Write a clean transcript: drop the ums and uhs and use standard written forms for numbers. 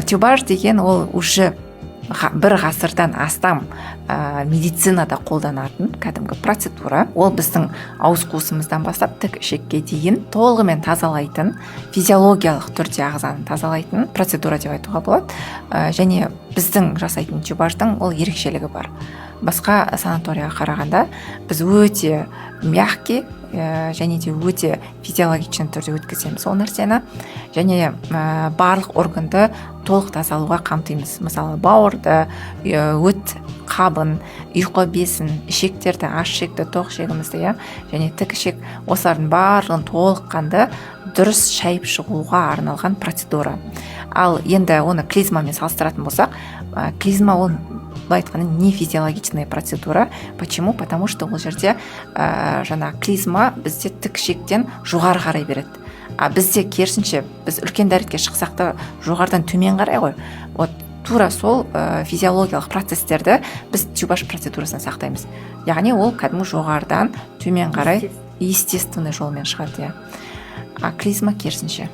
тюбаж деген ол уже бір ғасырдан астам медицинада қолданатын кәдімгі процедура. Ол біздің ауыз қуысымыздан бастап тік ішекке дейін толығымен тазалайтын, физиологиялық түрде ағзаны тазалайтын процедура деп айтуға болады. Және біздің жасайтын тюбаждың ол ерекшелігі бар. Басқа санаторияға қарағанда біз өте мягкий және де өте физиологичный түрде өткіземіз ол нәрсені, және барлық органды толық тазалауға қамтимыз. Мысалы бауырды, өт қабын, ұйқы безін, ішектерді, аш ішекті, тоқ ішегімізді, және тік ішек, осылардың барлығын толыққанды дұрыс шайып шығуға арналған процедура. Ал енді оны клизмамен салыстыратын болсақ, клизма ол былай айтқанда не физиологичная процедура. Почему? Потому что ол жерде жаңа клизма бізде тік ішектен жоғары қарай береді. А бізде керісінше, біз үлкен дәретке шықсақ та жоғарыдан төмен қарай ғой. Вот тура сол физиологиялық процестерді біз тюбаж процедурасына сақтаймыз. Яғни ол кәдімгі жоғарыдан төмен қарай естественный жолмен шығады. А клизма керісінше.